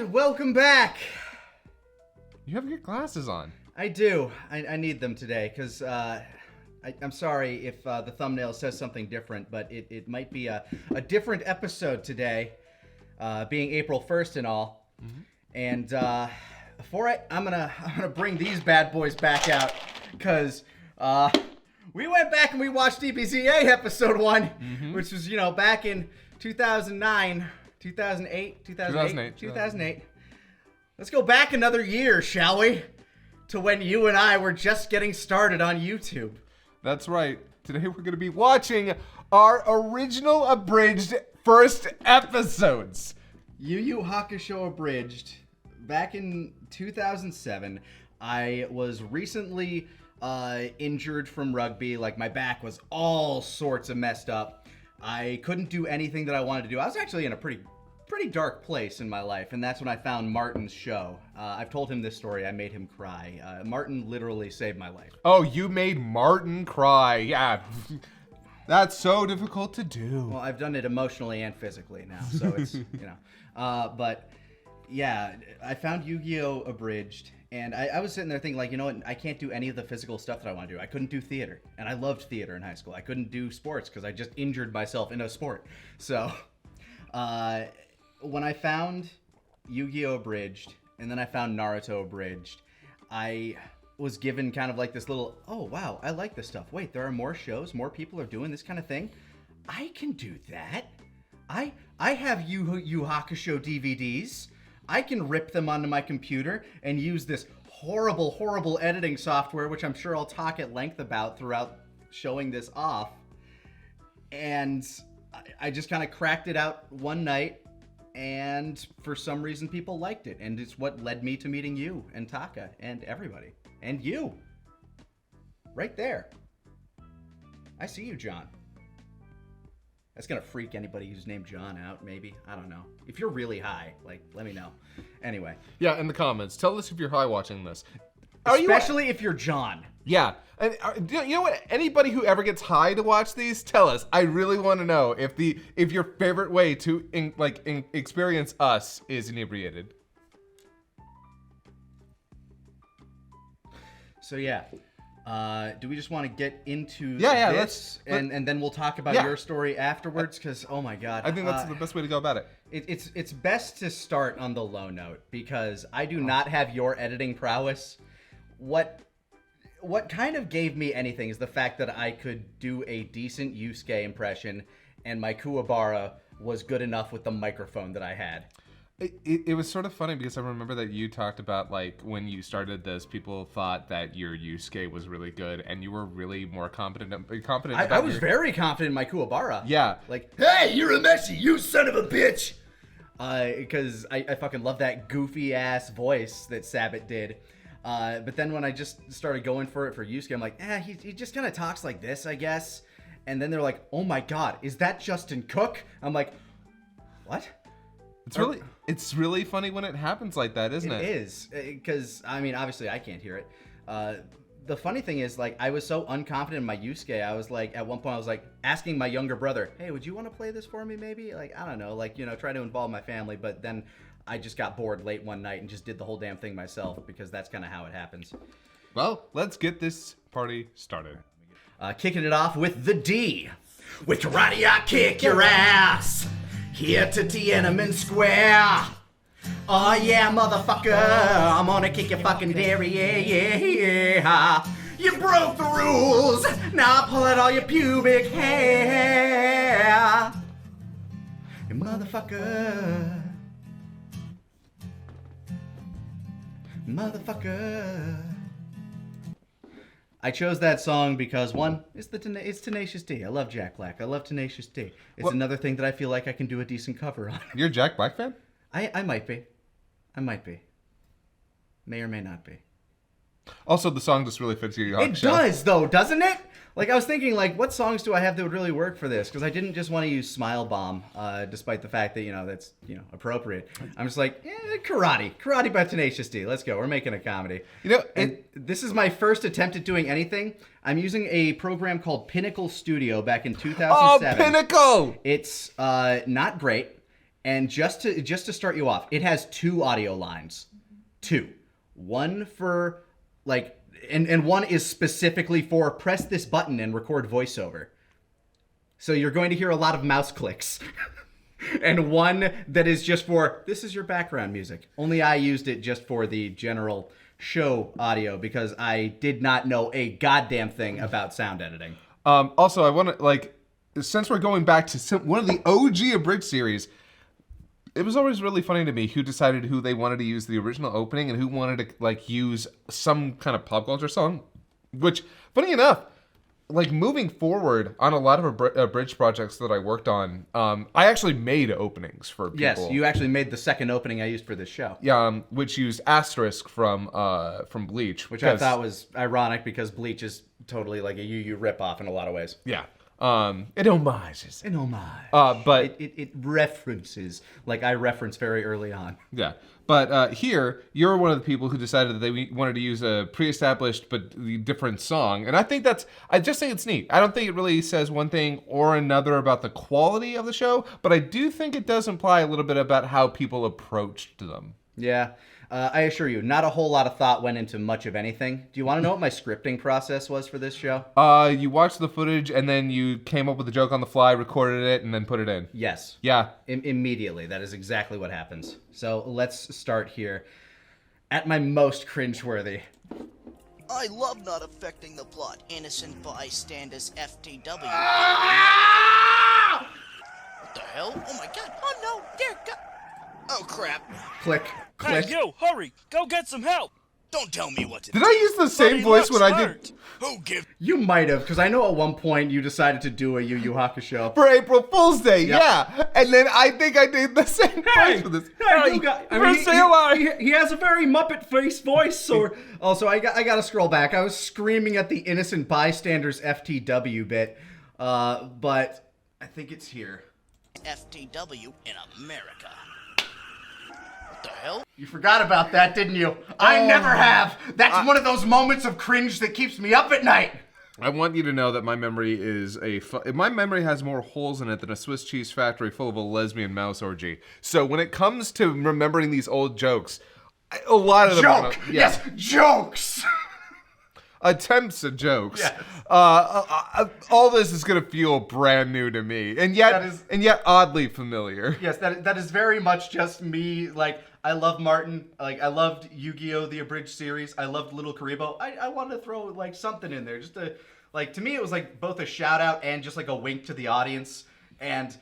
And welcome back. You have your glasses on. I do. I need them today because I'm sorry if the thumbnail says something different, but it might be a different episode today, being April 1st and all. Mm-hmm. And before I'm gonna bring these bad boys back out because we went back and we watched DBZA episode 1, mm-hmm. which was back in 2009. 2008. Let's go back another year, shall we? To when you and I were just getting started on YouTube. That's right. Today we're going to be watching our original abridged first episodes. Yu Hakusho Abridged. Back in 2007, I was recently injured from rugby. Like, my back was all sorts of messed up. I couldn't do anything that I wanted to do. I was actually in a pretty dark place in my life, and that's when I found Martin's show. I've told him this story. I made him cry. Martin literally saved my life. Oh, you made Martin cry. Yeah. That's so difficult to do. Well, I've done it emotionally and physically now, so it's, But, yeah, I found Yu-Gi-Oh! Abridged, and I was sitting there thinking, like, you know what, I can't do any of the physical stuff that I want to do. I couldn't do theater, and I loved theater in high school. I couldn't do sports because I just injured myself in a sport. So, when I found Yu-Gi-Oh! Abridged, and then I found Naruto Abridged, I was given kind of like this little, oh, wow, I like this stuff. Wait, there are more shows? More people are doing this kind of thing? I can do that. I have Yu Hakusho DVDs. I can rip them onto my computer and use this horrible editing software, which I'm sure I'll talk at length about throughout showing this off. And I just kind of cracked it out one night, and for some reason people liked it. And it's what led me to meeting you and Taka and everybody. And you. Right there. I see you, John. That's gonna freak anybody who's named John out, maybe. I don't know. If you're really high, like, let me know. Anyway. Yeah, in the comments. Tell us if you're high watching this. Especially if you're John. Yeah. And you know what? Anybody who ever gets high to watch these, tell us. I really want to know if your favorite way to experience us is inebriated. So yeah. Do we just want to get into this? And then we'll talk about your story afterwards? Because, oh my God. I think that's the best way to go about it. It's best to start on the low note, because I do not have your editing prowess. What kind of gave me anything is the fact that I could do a decent Yusuke impression, and my Kuwabara was good enough with the microphone that I had. It was sort of funny because I remember that you talked about, like, when you started this, people thought that your Yusuke was really good, and you were really more confident. I was very confident in my Kuwabara. Yeah. Like, hey, you're a Messi, you son of a bitch! Because I fucking love that goofy-ass voice that Sabbat did. But then when I just started going for it for Yusuke, I'm like, he just kind of talks like this, I guess. And then they're like, oh my God, is that Justin Cook? I'm like, what? It's really funny when it happens like that, isn't it? It is, because, I mean, obviously I can't hear it. The funny thing is, like, I was so unconfident in my Yusuke, I was like, at one point I was like asking my younger brother, hey, would you want to play this for me maybe? Like, I don't know, like, try to involve my family, but then I just got bored late one night and just did the whole damn thing myself, because that's kind of how it happens. Well, let's get this party started. Kicking it off with the D. With karate, I kick your ass. Here to Tiananmen Square. Oh yeah, motherfucker, I'm gonna kick your fucking dairy, yeah. You broke the rules, now pull out all your pubic hair. You motherfucker. Motherfucker. I chose that song because, one, it's Tenacious D. I love Jack Black. I love Tenacious D. It's another thing that I feel like I can do a decent cover on. You're a Jack Black fan? I might be. May or may not be. Also, the song just really fits your It does, though, doesn't it? Like, I was thinking, like, what songs do I have that would really work for this? Because I didn't just want to use Smile Bomb, despite the fact that, that's, appropriate. I'm just like, karate. Karate by Tenacious D. Let's go. We're making a comedy. And this is my first attempt at doing anything. I'm using a program called Pinnacle Studio back in 2007. Oh, Pinnacle! It's not great. And just to start you off, it has 2 audio lines. 2. One for like, and one is specifically for press this button and record voiceover. So you're going to hear a lot of mouse clicks. And one that is just for, this is your background music. Only I used it just for the general show audio because I did not know a goddamn thing about sound editing. Also, I want to, like, since we're going back to one of the OG Abridged series, it was always really funny to me who decided who they wanted to use the original opening and who wanted to, like, use some kind of pop culture song. Which, funny enough, like, moving forward on a lot of Abridged projects that I worked on, I actually made openings for people. Yes, you actually made the second opening I used for this show. Yeah, which used Asterisk from Bleach. Which I thought was ironic because Bleach is totally like a Yu ripoff in a lot of ways. Yeah. It homages. An homage. But it references, like I referenced very early on. Yeah. But here, you're one of the people who decided that they wanted to use a pre-established but different song. And I just think it's neat. I don't think it really says one thing or another about the quality of the show, but I do think it does imply a little bit about how people approached them. Yeah. I assure you, not a whole lot of thought went into much of anything. Do you want to know what my scripting process was for this show? You watched the footage and then you came up with a joke on the fly, recorded it, and then put it in. Yes. Yeah. Immediately. That is exactly what happens. So let's start here. At my most cringeworthy. I love not affecting the plot. Innocent bystanders FTW. What the hell? Oh my god. Oh no. Dear god. Oh crap. Click. Click. Hey, yo, hurry! Go get some help! Don't tell me what to Did do. I use the same Buddy voice when looks I did hurt. Who gives You might have, because I know at one point you decided to do a Yu Hakusho. for April Fool's Day? Yep. Yeah. And then I think I did the same voice for this. Hey, you got, I mean, First say hello. he has a very Muppet face voice. Or also, I got to scroll back. I was screaming at the innocent bystanders FTW bit, but I think it's here. FTW in America? What the hell? You forgot about that, didn't you? I never have. That's one of those moments of cringe that keeps me up at night. I want you to know that my memory is my memory has more holes in it than a Swiss cheese factory full of a lesbian mouse orgy. So when it comes to remembering these old jokes, a lot of them Joke. Yes, jokes. attempts at jokes. Yes. All this is gonna feel brand new to me, and yet oddly familiar. Yes, that is very much just me. Like, I love Martin. Like, I loved Yu-Gi-Oh! The Abridged series. I loved Little Karibo. I wanted to throw, like, something in there. Just to, like, to me, it was, like, both a shout-out and just, like, a wink to the audience. And,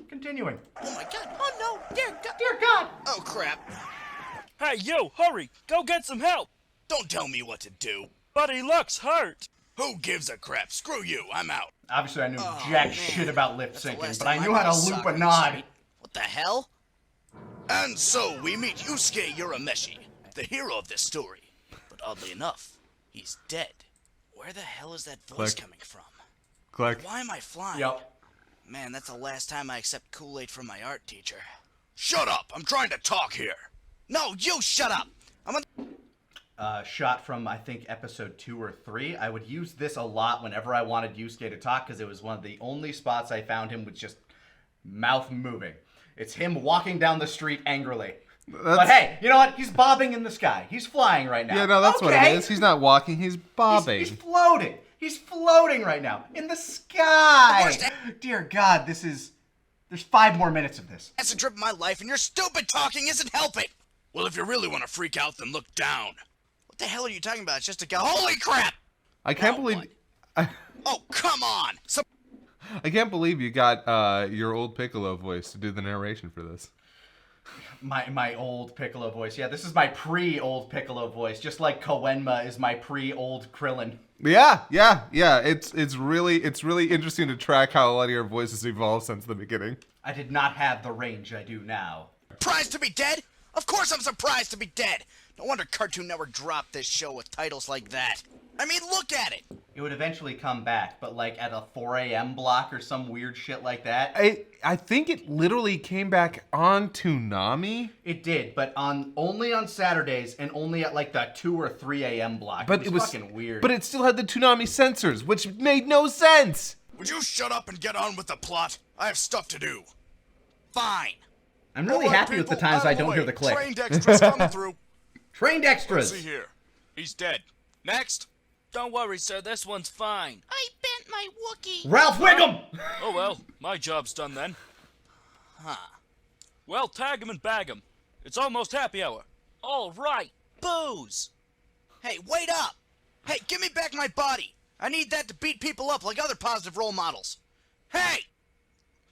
continuing. Oh my god. Oh no. Dear god. Dear God! Oh crap. Hey, yo, hurry! Go get some help! Don't tell me what to do. Buddy looks hurt! Who gives a crap? Screw you. I'm out. Obviously, I knew Oh, jack man. shit about lip That's the syncing, last but I time knew how to played loop soccer a in nod. street. What the hell? And so we meet Yusuke Urameshi, the hero of this story. But oddly enough, he's dead. Where the hell is that voice Click. coming from? Click. Why am I flying? Yep. Man, that's the last time I accept Kool-Aid from my art teacher. Shut up! I'm trying to talk here. No, you shut up! I'm on. Shot from, I think, episode 2 or 3. I would use this a lot whenever I wanted Yusuke to talk, because it was one of the only spots I found him with just mouth moving. It's him walking down the street angrily. But hey, you know what? He's bobbing in the sky. He's flying right now. Yeah, no, that's what it is. He's not walking, he's bobbing. He's floating. He's floating right now in the sky. Dear God, there's 5 more minutes of this. That's a trip of my life, and your stupid talking isn't helping. Well, if you really want to freak out, then look down. What the hell are you talking about? It's just a guy. Holy crap! I can't Now believe what? Oh, come on! I can't believe you got your old Piccolo voice to do the narration for this. My old Piccolo voice. Yeah, this is my pre-old Piccolo voice, just like Koenma is my pre-old Krillin. Yeah. It's really interesting to track how a lot of your voices evolved since the beginning. I did not have the range I do now. Surprised to be dead? Of course I'm surprised to be dead! No wonder Cartoon Network dropped this show with titles like that. I mean, look at it! it would eventually come back, but like at a 4 a.m. block or some weird shit like that. I think it literally came back on Toonami. It did, but only on Saturdays and only at like the 2 or 3 a.m. block. But it was fucking weird. But it still had the Toonami censors, which made no sense. Would you shut up and get on with the plot? I have stuff to do. Fine. I'm really All right, happy with the people, times out I of the don't hear way. the click. Trained extras coming through. Trained extras. Let's see here. He's dead. Next. Don't worry, sir. This one's fine. I bent my Wookiee. Ralph Wiggum! Oh, well. My job's done then. Huh. Well, tag him and bag him. It's almost happy hour. All right. Booze. Hey, wait up. Hey, give me back my body. I need that to beat people up like other positive role models. Hey!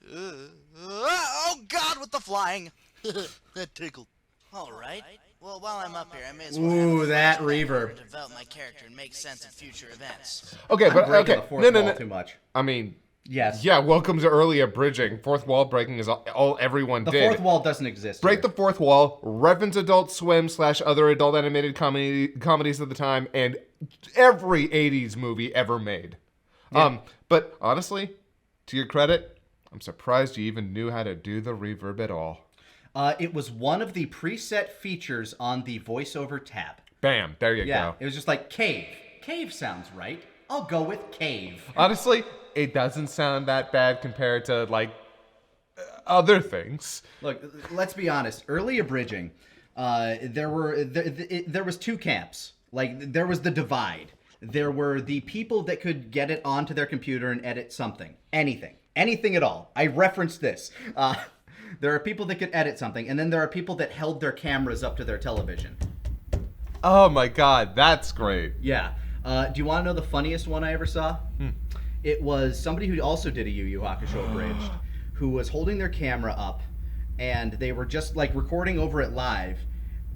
Oh, God, with the flying. That tickled. All right. Well, while I'm up here, I may as well Ooh, have a that flashback reverb. to develop my character and make sense of future events. Okay, but I'm breaking okay. the fourth wall too much. I mean, Yes. yeah, welcome to early abridging. Fourth wall breaking is all everyone The did. fourth wall doesn't exist. Break here. the fourth wall, reference Adult Swim / other adult animated comedies of the time, and every 80s movie ever made. Yeah. But honestly, to your credit, I'm surprised you even knew how to do the reverb at all. It was one of the preset features on the voiceover tab. Bam, there you Yeah, go. it was just like cave. Cave sounds right. I'll go with cave. Honestly, it doesn't sound that bad compared to like other things. Look, let's be honest. Early abridging, there was two camps. Like there was the divide. There were the people that could get it onto their computer and edit something, anything at all. I referenced this. There are people that could edit something, and then there are people that held their cameras up to their television. Oh my god, that's great. Yeah. Do you want to know the funniest one I ever saw? It was somebody who also did a Yu Hakusho Abridged, who was holding their camera up, and they were just like recording over it live,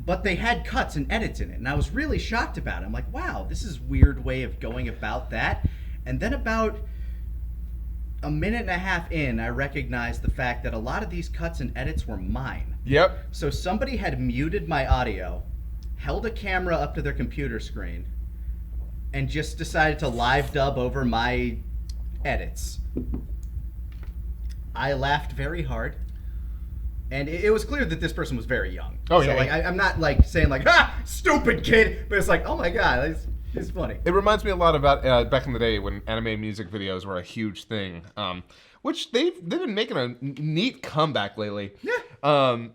but they had cuts and edits in it, and I was really shocked about it. I'm like, wow, this is a weird way of going about that. And then about a minute and a half in, I recognized the fact that a lot of these cuts and edits were mine. Yep. So somebody had muted my audio, held a camera up to their computer screen, and just decided to live dub over my edits. I laughed very hard, and it was clear that this person was very young. Oh, so, yeah. like, I'm not like saying like, "Ha, stupid kid," but it's like, oh my god, it's funny. It reminds me a lot about back in the day when anime music videos were a huge thing, which they've been making a neat comeback lately. Yeah.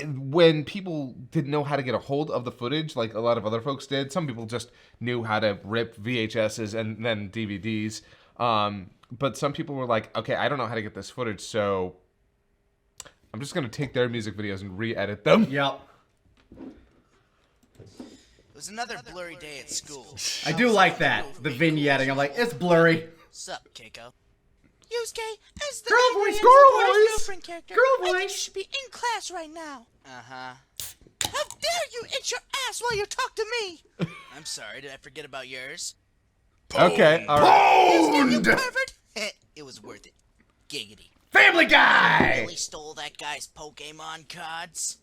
When people didn't know how to get a hold of the footage, like a lot of other folks did, some people just knew how to rip VHSs and then DVDs. But some people were like, okay, I don't know how to get this footage, so I'm just going to take their music videos and re-edit them. Yep. It was another blurry day at school. I do like that, the vignetting. I'm like, it's blurry. Sup, Keiko? Yusuke, as the Girl angry voice, and girl supportive voice. girlfriend character, Girl I think you voice. should be in class right now. Uh-huh. How dare you itch your ass while you talk to me? I'm sorry, did I forget about yours? Okay, all right. You pervert! It was worth it. Giggity. Family Guy! Really stole that guy's Pokemon cards?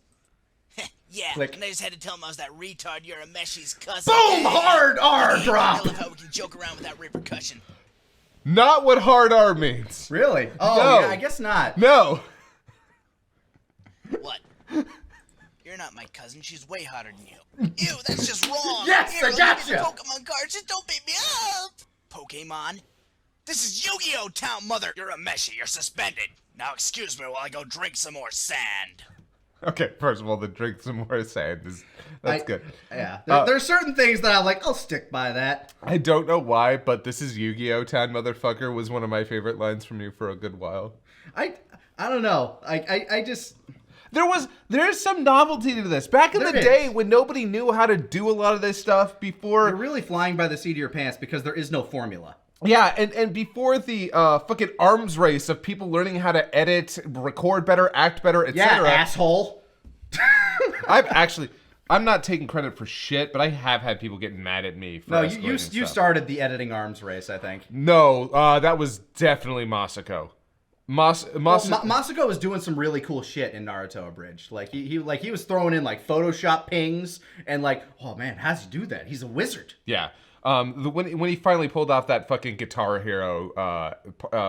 Yeah, Click. and I just had to tell him I was that retard Urameshi's cousin. Boom! Hard R I drop! love how we can joke around without repercussion. Not what hard R means. Really? Oh, No. yeah, I guess not. No. What? You're not my cousin. She's way hotter than you. Ew, that's just wrong. Yes, Here, I let me gotcha. get the Pokemon cards. Just don't beat me up. Pokemon? This is Yu-Gi-Oh! Town, mother. You're a Meshi. You're suspended. Now excuse me while I go drink some more sand. Okay, first of all, the drink some more sand that's good. Yeah. There are certain things that I'm like, I'll stick by that. I don't know why, but this is Yu-Gi-Oh! Town, motherfucker was one of my favorite lines from you for a good while. I don't know. I just... There's some novelty to this. Back in There the is. day when nobody knew how to do a lot of this stuff before. You're really flying by the seat of your pants because there is no formula. Yeah, and before the fucking arms race of people learning how to edit, record better, act better, Yeah, etc. asshole. I'm not taking credit for shit, but I have had people getting mad at me for No, escalating you stuff. started the editing arms race, I think. No, that was definitely Masako. Masako was doing some really cool shit in Naruto Abridged. Like he was throwing in like Photoshop pings and like, oh man, how's he do that? He's a wizard. Yeah. When he finally pulled off that fucking Guitar Hero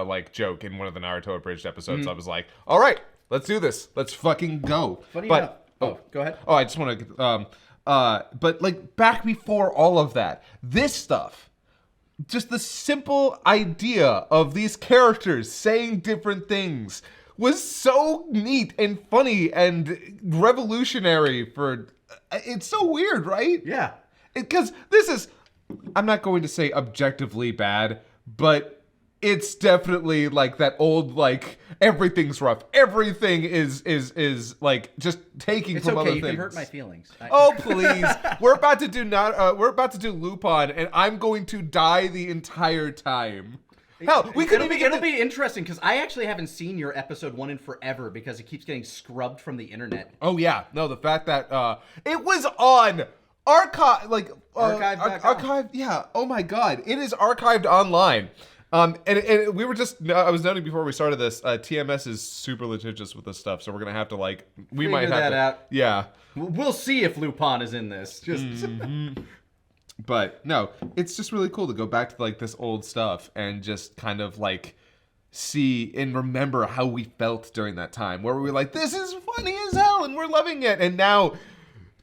like joke in one of the Naruto Abridged episodes, I was like, all right, let's do this. Let's fucking go. Funny enough. Oh, go ahead. Oh, I just want to. But like back before all of that, this stuff. Just the simple idea of these characters saying different things was so neat and funny and revolutionary for... It's so weird, right? Yeah. Because this is... I'm not going to say objectively bad, but it's definitely like that old, like, everything's rough. Everything is like just taking It's from okay, other you things. can hurt my feelings. Oh please! We're about to do Lupin, and I'm going to die the entire time. Hell, It'll be interesting because I actually haven't seen your episode 1 in forever because it keeps getting scrubbed from the internet. Oh yeah, no, the fact that it was on archive. Yeah. Oh my god, it is archived online. And we were just, I was noting before we started this, TMS is super litigious with this stuff, so we're gonna have to we might have that to, out. Yeah. We'll see if Lupin is in this. Just But no, it's just really cool to go back to like this old stuff and just kind of like see and remember how we felt during that time where we were like, this is funny as hell and we're loving it. And now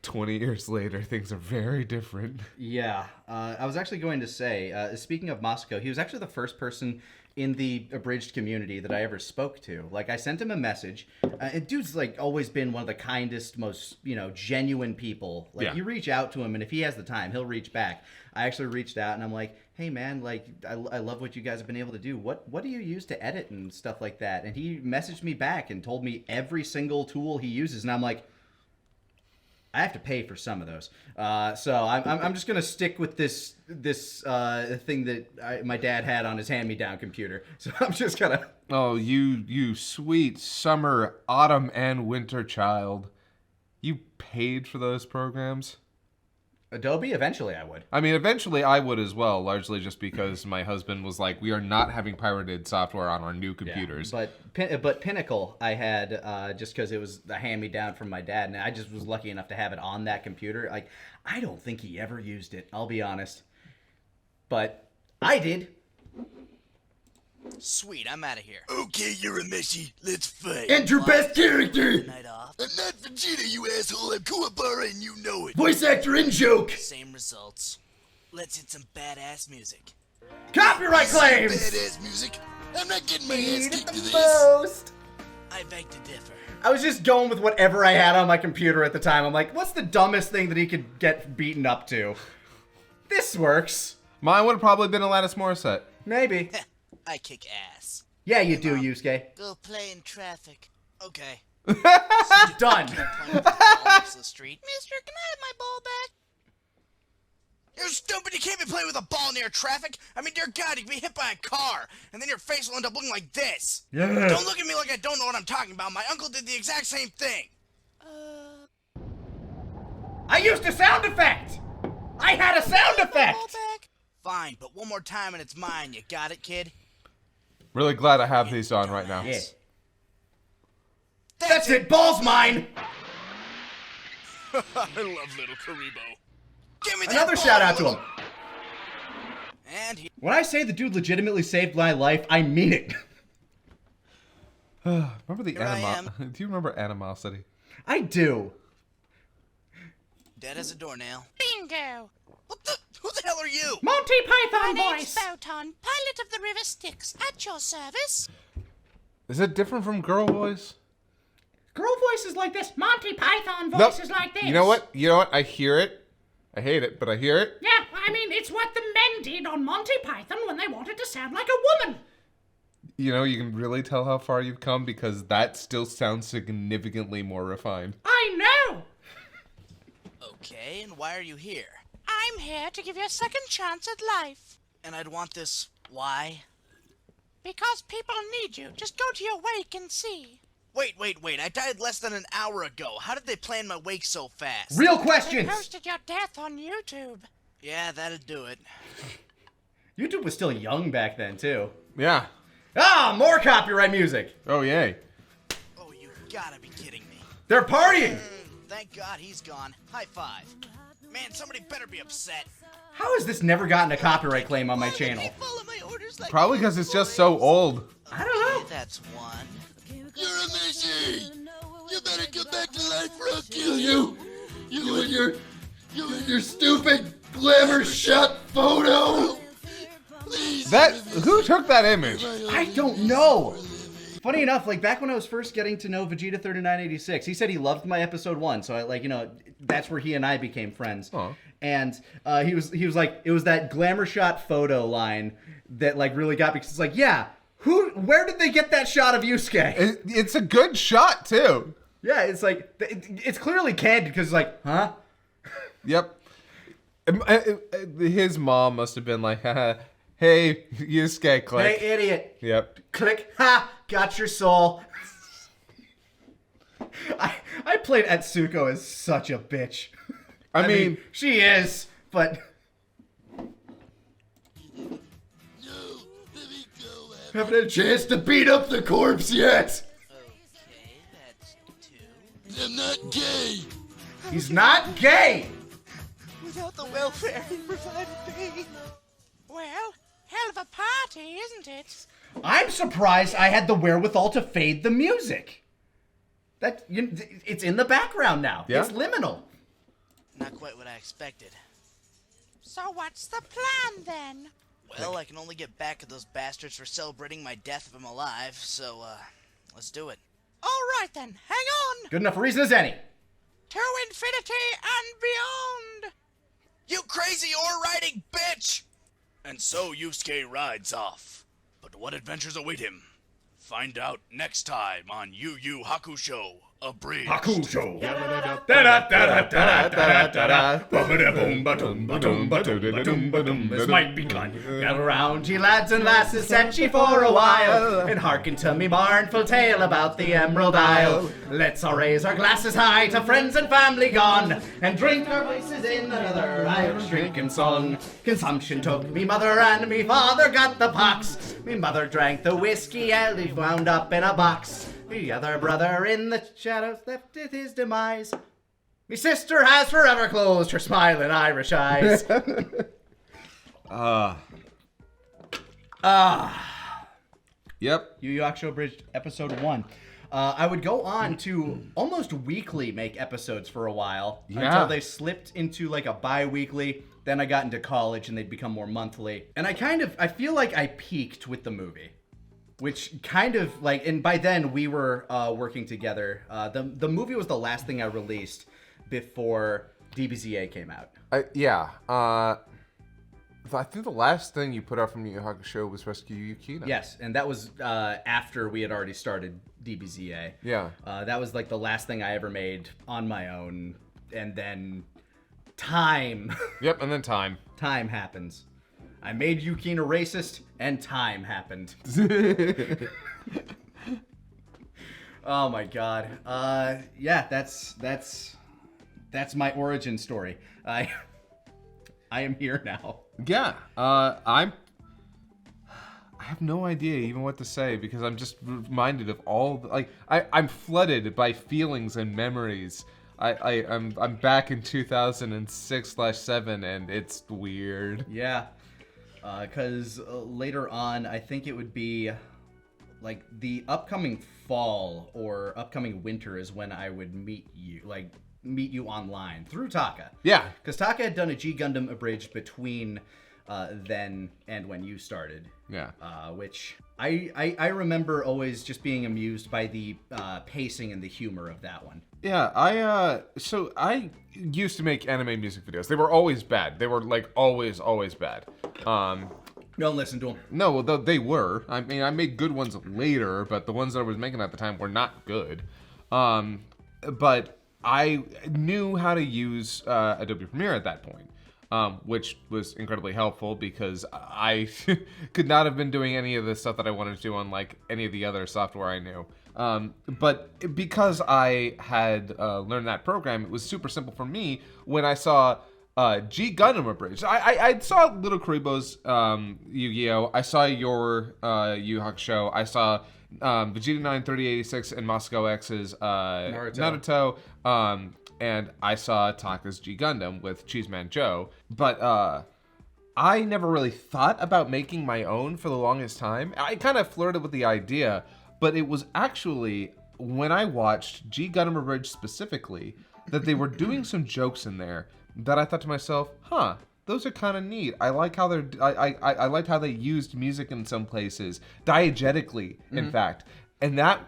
20 years later, things are very different. Yeah. I was actually going to say, speaking of Masako, he was actually the first person in the Abridged community that I ever spoke to. Like, I sent him a message. And dude's, like, always been one of the kindest, most, genuine people. Like, Yeah. you reach out to him, and if he has the time, he'll reach back. I actually reached out, and I'm like, hey, man, like, I love what you guys have been able to do. What do you use to edit and stuff like that? And he messaged me back and told me every single tool he uses. And I'm like, I have to pay for some of those, so I'm just gonna stick with this thing that my dad had on his hand-me-down computer. So I'm just gonna. Oh, you sweet summer, autumn, and winter child. You paid for those programs? Adobe? Eventually I would. I mean, eventually I would as well, largely just because my husband was like, we are not having pirated software on our new computers. Yeah, but Pinnacle I had just because it was a hand-me-down from my dad, and I just was lucky enough to have it on that computer. Like, I don't think he ever used it, I'll be honest. But I did. Sweet, I'm out of here. Okay, Urameshi, let's fight. Enter best character! Night off. I'm not Vegeta, you asshole. I'm Kuwabara and you know it. Voice actor in joke! Same results. Let's hit some badass music. Copyright claims! Badass music? I'm not getting my ass kicked to this. Most. I beg to differ. I was just going with whatever I had on my computer at the time. I'm like, what's the dumbest thing that he could get beaten up to? This works. Mine would have probably been Alanis Morissette. Maybe. I kick ass. Yeah, you do, Yusuke. Go play in traffic. Okay. Done. The street. Mister, can I have my ball back? You're stupid. You can't be playing with a ball near traffic. I mean, dear God, you can be hit by a car, and then your face will end up looking like this. Yeah. Don't look at me like I don't know what I'm talking about. My uncle did the exact same thing. I used a sound effect! I had a sound effect! Ball back? Fine, but one more time and it's mine. You got it, kid? Really glad I have these on right now. Yeah. That's it, ball's mine! I love little Karibo. Give me that Another ball, shout out to little- him. And he... When I say the dude legitimately saved my life, I mean it. Remember the Here I am. Do you remember Animosity? I do. Dead as a doornail. Bingo! Who the hell are you? Monty Python My name's Photon, pilot of the River Styx, at your service. Is it different from Girl Voice? Girl voices like this. Monty Python Nope. voices like this. You know what? I hear it. I hate it, but I hear it. Yeah, I mean, it's what the men did on Monty Python when they wanted to sound like a woman. You know, you can really tell how far you've come because that still sounds significantly more refined. I know! Okay, and why are you here? I'm here to give you a second chance at life. And I'd want this... Why? Because people need you. Just go to your wake and see. Wait. I died less than an hour ago. How did they plan my wake so fast? Real They questions. posted your death on YouTube. Yeah, that'd do it. YouTube was still young back then, too. Yeah. Ah, more copyright music. Oh, yay. Oh, you gotta be kidding me. They're partying. Thank God he's gone. High five. Man, somebody better be upset. How has this never gotten a copyright claim on my channel? Follow my orders like Probably because it's just so old. I don't know. Okay, that's one. You're a machine! You better get back to life or I'll kill you! You and your stupid glamour shot photo! Please! Who took that image? I don't know. Funny enough, like back when I was first getting to know Vegeta 3986, he said he loved my episode 1, so that's where he and I became friends. Aw. And he was like, it was that glamour shot photo line that like really got me, because it's like, yeah, where did they get that shot of Yusuke? It's a good shot, too. Yeah, it's like, it's clearly candid, because it's like, huh? Yep. His mom must have been like, hey, Yusuke, click. Hey, idiot. Yep. Click. Ha! Got your soul. I played Atsuko as such a bitch. I mean, she is, but No, let me go. haven't had a chance. Chance to beat up the corpse yet! Okay, that's two. I'm not gay! He's not gay. Without the welfare he provided me. Well, hell of a party, isn't it? I'm surprised I had the wherewithal to fade the music. It's in the background now. Yeah. It's liminal. Not quite what I expected. So what's the plan then? Well, I can only get back at those bastards for celebrating my death if I'm alive, so, let's do it. All right then, hang on. Good enough reason as any. To infinity and beyond. You crazy oar-riding bitch! And so Yusuke rides off. But what adventures await him? Find out next time on Yu Hakusho Abridged. Hakusho. This might be fun. Gather round, ye lads and lasses, set ye for a while, and hearken to me mournful tale about the Emerald Isle. Let's all raise our glasses high to friends and family gone, and drink our voices in another Irish drinking song. Consumption took me mother and me father got the pox. Me mother drank the whiskey, Ellie wound up in a box. The other brother in the shadows left with his demise. Me sister has forever closed her smiling Irish eyes. yep. Yu Hakusho Abridged episode 1. I would go on to almost weekly make episodes for a while until they slipped into like a bi-weekly. Then I got into college and they'd become more monthly. And I feel like I peaked with the movie. Which kind of like, and by then we were working together. The movie was the last thing I released before DBZA came out. I think the last thing you put out from Yu Hakusho was Rescue Yukina. Yes, and that was after we had already started DBZA. Yeah. That was like the last thing I ever made on my own, and then time. Yep, and then time. Time happens. I made Yukina racist, and time happened. Oh my god. Yeah, that's my origin story. I am here now. Yeah, I have no idea even what to say because I'm just reminded of all I'm flooded by feelings and memories. I'm back in 2006/7 and it's weird. Yeah, because later on, I think it would be like the upcoming fall or upcoming winter is when I would meet you online through Taka. Yeah. Because Taka had done a G Gundam Abridged between then and when you started. Yeah. Which I remember always just being amused by the pacing and the humor of that one. Yeah, I used to make anime music videos. They were always bad. They were like always bad. Don't listen to them. No, they were. I mean, I made good ones later, but the ones that I was making at the time were not good. But I knew how to use Adobe Premiere at that point, which was incredibly helpful because I could not have been doing any of the stuff that I wanted to do on like any of the other software I knew. But because I had learned that program, it was super simple for me when I saw G Gundam Abridged. I saw Little Karibo's Yu-Gi-Oh! I saw your Yu Hakusho. I saw Vegeta 9 3086 and Moscow X's Naruto. And I saw Taka's G Gundam with Cheeseman Joe. But I never really thought about making my own for the longest time. I kind of flirted with the idea, but it was actually when I watched G Gundam Abridged specifically that they were doing some jokes in there that I thought to myself, those are kind of neat. I like how I liked how they used music in some places, diegetically, in fact. And that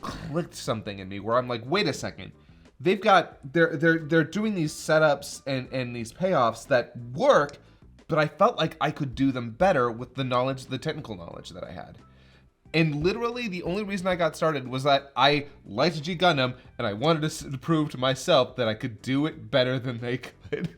clicked something in me where I'm like, wait a second. They're doing these setups and these payoffs that work, but I felt like I could do them better with the technical knowledge that I had. And literally the only reason I got started was that I liked G Gundam and I wanted to prove to myself that I could do it better than they could.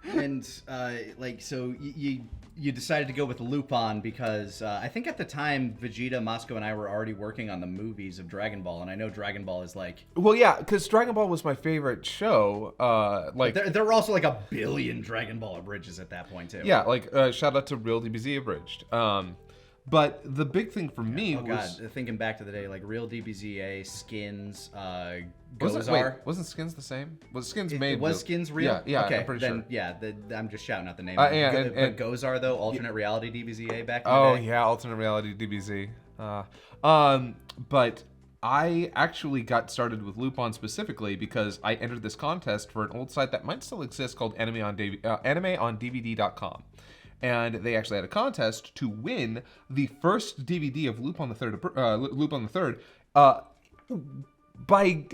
And so you decided to go with Lupin because I think at the time Vegeta, Moscow, and I were already working on the movies of Dragon Ball, and I know Dragon Ball is like... Well, yeah, because Dragon Ball was my favorite show. There were also like a billion Dragon Ball Abridges at that point too. Yeah, shout out to Real DBZA Abridged. But the big thing for me was... thinking back to the day, like Real DBZA, Skins, Gozar. Wasn't Skins the same? Was Skins Skins real? Yeah, okay, I'm pretty then, sure. Yeah, I'm just shouting out the name. And Gozar, though, alternate reality DBZA back in the day. Oh, yeah, alternate reality DBZ. But I actually got started with Lupin specifically because I entered this contest for an old site that might still exist called animeondvd.com. And they actually had a contest to win the first DVD of Lupin the Third by,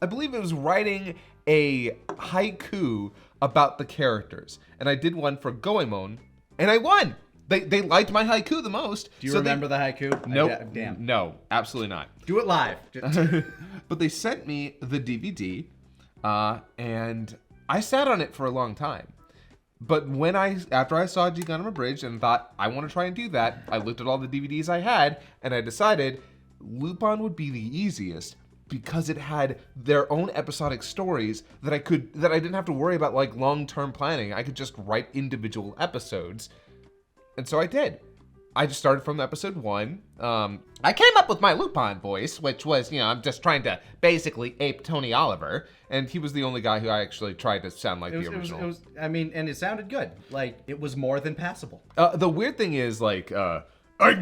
I believe it was writing a haiku about the characters. And I did one for Goemon, and I won! They liked my haiku the most. Do you remember the haiku? Nope. Damn. No, absolutely not. Do it live. But they sent me the DVD, and I sat on it for a long time. But after I saw G Gundam Abridged and thought, I want to try and do that, I looked at all the DVDs I had, and I decided Lupin would be the easiest because it had their own episodic stories that I didn't have to worry about like long-term planning. I could just write individual episodes. And so I did. I just started from episode 1. I came up with my Lupin voice, which was, I'm just trying to basically ape Tony Oliver. And he was the only guy who I actually tried to sound like the original. And it sounded good. Like, it was more than passable. The weird thing is, I'd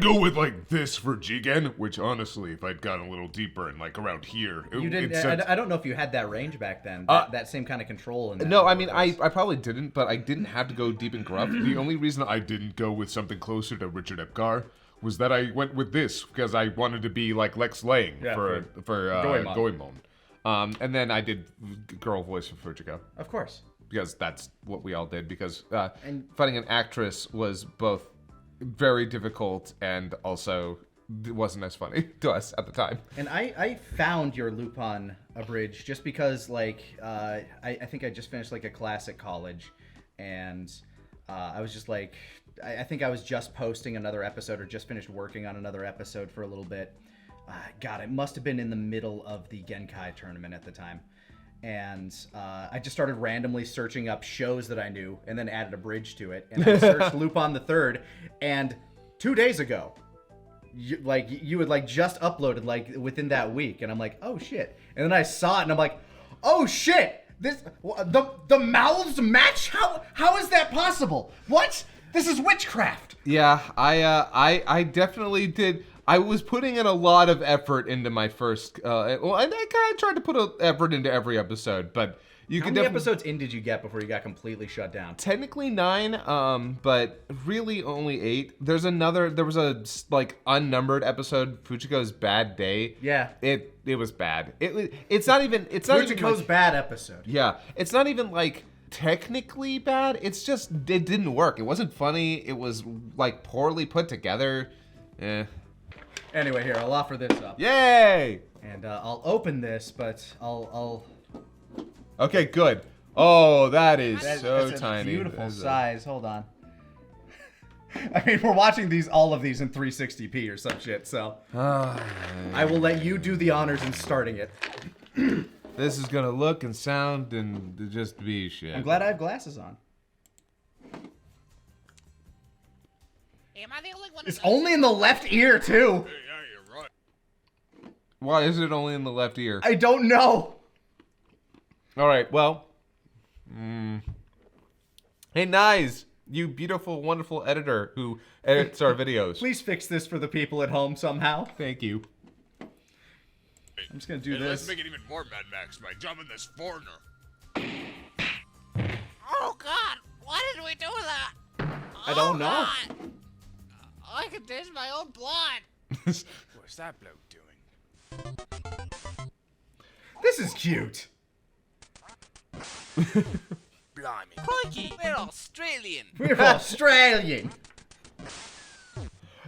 go with like this for Jigen, which honestly, if I'd gotten a little deeper and like around here, I don't know if you had that range back then. That same kind of control. No, I mean I probably didn't, but I didn't have to go deep and gruff. The only reason I didn't go with something closer to Richard Epcar was that I went with this because I wanted to be like Lex Lang for Goemon. And then I did girl voice for Fujiko. Of course. Because that's what we all did. Because finding an actress was both very difficult and also wasn't as funny to us at the time. And I found your Lupin Abridged just because I think I just finished like a class at college, and I was just like, I think I was just posting another episode or just finished working on another episode for a little bit. God, it must have been in the middle of the Genkai tournament at the time. And I just started randomly searching up shows that I knew and then added a bridge to it. And I searched Lupin the Third, and 2 days ago, you had just uploaded within that week, and I'm like, oh shit. And then I saw it and I'm like, oh shit, the mouths match? How is that possible? What? This is witchcraft. Yeah, I definitely did. I was putting in a lot of effort into my first, and I kind of tried to put effort into every episode, but How many episodes in did you get before you got completely shut down? Technically 9, but really only 8. There was a unnumbered episode, Fujiko's Bad Day. Yeah. It was bad. It's not even Fujiko's bad episode. Yeah. It's not even technically bad. It's just it didn't work. It wasn't funny. It was poorly put together. Anyway, here, I'll offer this up. Yay! And I'll open this, but I'll... Okay, good. Oh, that's so that's tiny. A beautiful size. Hold on. I mean, we're watching all of these in 360p or some shit, so... I will let you do the honors in starting it. this is gonna look and sound and just be shit. I'm glad I have glasses on. Am I the only one? It's only in the left ear, too. Why is it only in the left ear? I don't know. All right, well. Hey, Nyes, you beautiful, wonderful editor who edits our videos. Please fix this for the people at home somehow. Thank you. I'm just gonna do Let's this. make it even more Mad Max by jumping this foreigner. Oh God! Why did we do that? I don't know. God. I can taste my own blood. What's that bloke doing? This is cute. Blimey. Crikey, we're Australian. We're Australian.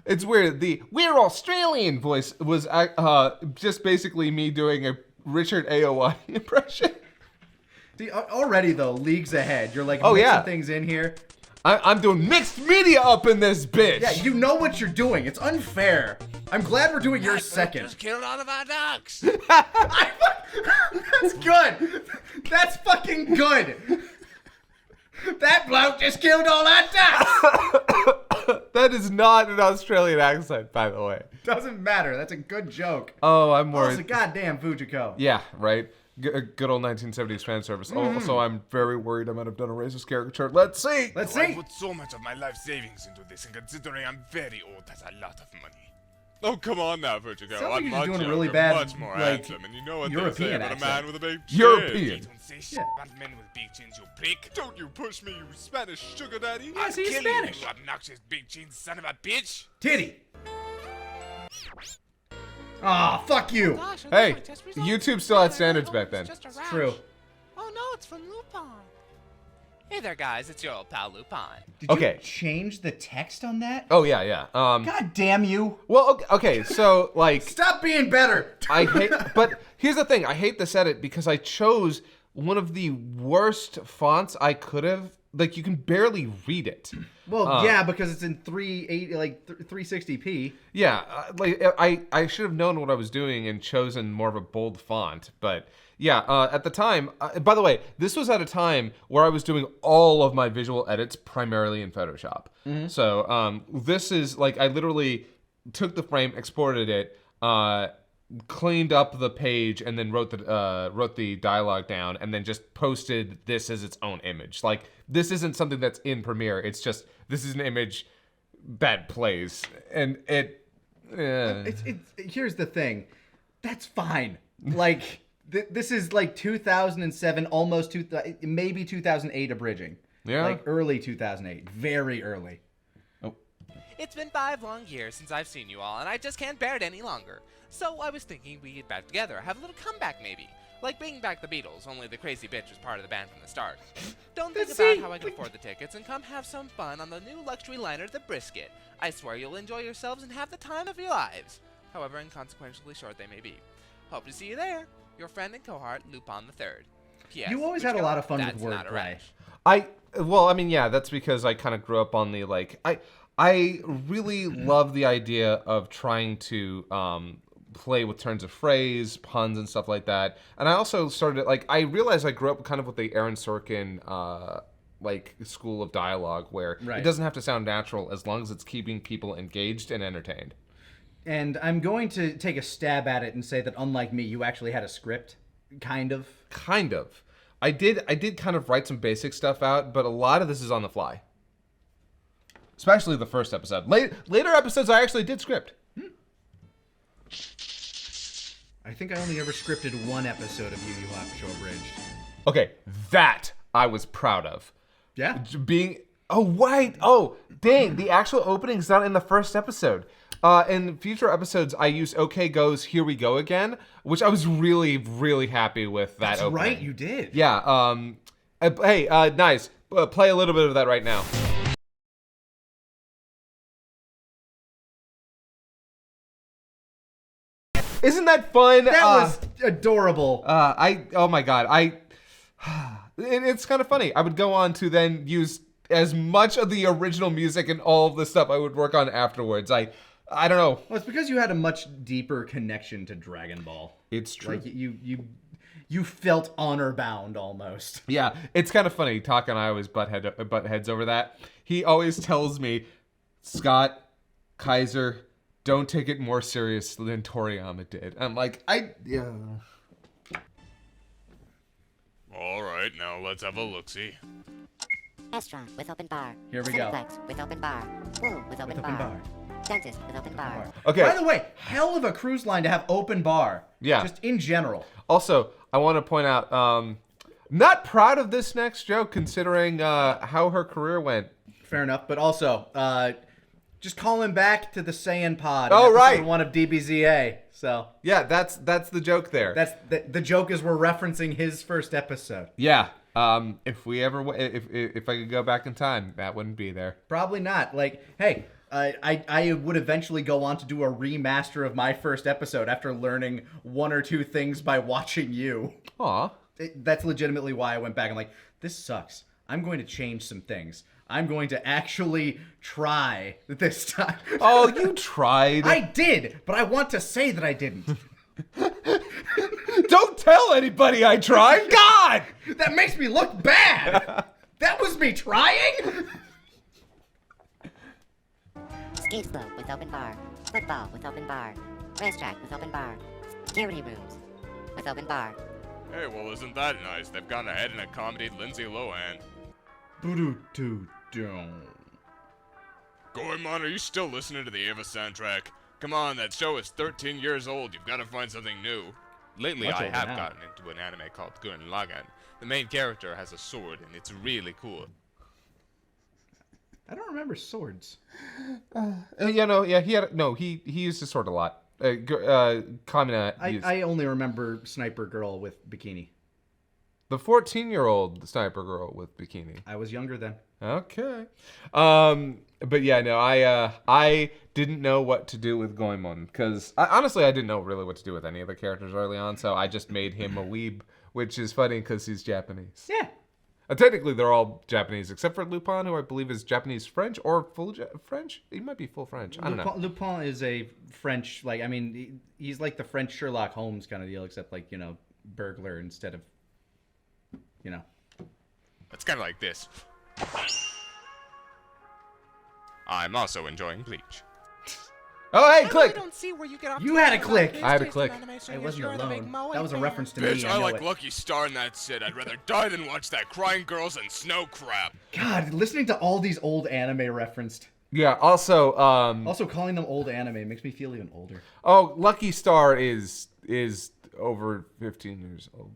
It's weird. The "We're Australian" voice was just basically me doing a Richard AOI impression. See, already though, leagues ahead. You're like Oh, mixing yeah. things in here. I'm doing mixed media up in this bitch. Yeah, you know what you're doing. It's unfair. I'm glad we're doing yours second. Just killed all of our dogs. That's good. That's fucking good. That bloke just killed all our ducks. That is not an Australian accent, by the way. Doesn't matter. That's a good joke. Oh, I'm Oh, it's worried. a goddamn Fujiko. Yeah, right. Good old 1970s fan service. Also, I'm very worried I might have done a racist caricature. Let's see. Let's I see. put so much of my life savings into this, and considering I'm very old, that's a lot of money. Oh, come on now, Fujiko. Sounds like I'm you're much doing a younger, really bad, much more like, handsome, and you know what they European say about a accent. man with a big chin. European. Don't say shit Yeah. about men with big chins, you prick. Don't you push me, you Spanish sugar daddy. Yeah, I'll see, he's kill Spanish. you, you obnoxious big chin son of a bitch. Titty. Ah, fuck you. Gosh, Hey, YouTube still had standards back then. True. Oh no, it's from Lupin. Hey there, guys. It's your old pal Lupin. Did Okay. you change the text on that? Oh yeah. God damn you. Well, okay. So like, Stop being better. I hate. But here's the thing. I hate this edit because I chose one of the worst fonts I could have. Like, you can barely read it. Well, yeah, because it's in 360p. Yeah, like I should have known what I was doing and chosen more of a bold font. But yeah, at the time, by the way, this was at a time where I was doing all of my visual edits primarily in Photoshop. So this is like, I literally took the frame, exported it, cleaned up the page, and then wrote the dialogue down, and then just posted this as its own image. Like, this isn't something that's in Premiere. It's just, this is an image that plays, and it. Here's the thing. That's fine. Like, this is like 2007, almost maybe 2008 abridging. Yeah. Like early 2008. Very early. It's been 5 long years since I've seen you all, and I just can't bear it any longer. So I was thinking we'd get back together, have a little comeback maybe. Like bringing back the Beatles, only the crazy bitch was part of the band from the start. Don't think about how I can afford the tickets, and come have some fun on the new luxury liner, the Brisket. I swear you'll enjoy yourselves and have the time of your lives. However inconsequentially short they may be. Hope to see you there. Your friend and cohort, Lupin III. P.S. You always had a lot of fun with That's not a wordplay. rash. Well, I mean, yeah, that's because I kind of grew up on the, like, I really love the idea of trying to play with turns of phrase, puns, and stuff like that. And I also started, like, I realized I grew up kind of with the Aaron Sorkin, like, school of dialogue, where Right. it doesn't have to sound natural as long as it's keeping people engaged and entertained. And I'm going to take a stab at it and say that unlike me, you actually had a script. Kind of. Kind of. I did kind of write some basic stuff out, but a lot of this is on the fly. Especially the first episode. Later episodes, I actually did script. I think I only ever scripted one episode of Yu Hakusho Abridged. Okay, that I was proud of. Yeah? Oh, dang, the actual opening's not in the first episode. In future episodes, I use OK Go's Here We Go Again, which I was really, really happy with that That's opening. right, you did. Yeah, hey, nice. Play a little bit of that right now. Isn't that fun? That was adorable. Oh my god, it's kind of funny. I would go on to then use as much of the original music and all of the stuff I would work on afterwards. I don't know. Well, it's because you had a much deeper connection to Dragon Ball. It's true. Like you you felt honor bound almost. Yeah, it's kind of funny. Taka and I always butt heads over that. He always tells me, Scott, Kaiser, don't take it more serious than Toriyama did. I'm like, yeah. All right, now let's have a look-see. Restaurant with open bar. Here we go. Cineplex with open bar. Pool with open, bar. Dentist with open bar. Okay. By the way, hell of a cruise line to have open bar. Yeah. Just in general. Also, I want to point out, not proud of this next joke considering how her career went. Fair enough, but also, just calling back to the Saiyan pod. Oh, episode right. 1 of DBZA. So Yeah, that's the joke there. that's the joke is we're referencing his first episode. Yeah. If we ever, if I could go back in time, that wouldn't be there. Probably not. Like, hey, I would eventually go on to do a remaster of my first episode after learning 1 or 2 things by watching you. Aw. That's legitimately why I went back. I'm like, this sucks. I'm going to change some things. I'm going to actually try this time. Oh, you tried. I did, but I want to say that I didn't. Don't tell anybody I tried. God! That makes me look bad. That was me trying? Skate slope with open bar. Football with open bar. Racetrack with open bar. Security rooms with open bar. Hey, well, isn't that nice? They've gone ahead and accommodated Lindsay Lohan. Goemon, are you still listening to the Eva soundtrack? Come on, that show is 13 years old. You've got to find something new. Lately, Much I older have now. gotten into an anime called Gurren Lagann. The main character has a sword, and it's really cool. I don't remember swords. He used his sword a lot. Kamina used I only remember Sniper Girl with bikini. the 14-year-old sniper girl with bikini. I was younger then. Okay. But yeah, no, I didn't know what to do with Goemon because honestly, I didn't know really what to do with any of the characters early on, so I just made him a weeb, which is funny because he's Japanese. Yeah. Technically, they're all Japanese except for Lupin, who I believe is Japanese French or full French. He might be full French. I don't know. Lupin is a French, like, I mean, he's like the French Sherlock Holmes kind of deal, except like, you know, burglar instead of, you know. It's kind of like this. I'm also enjoying Bleach. Oh, hey, click! don't see where you get off You had a click. I had a click. I wasn't alone. That was a reference to me. Bitch, I know like it. Lucky Star and that's it. I'd rather die than watch that crying girls and snow crap. God, listening to all these old anime referenced. Yeah. Also, Also, calling them old anime makes me feel even older. oh, Lucky Star is over 15 years old.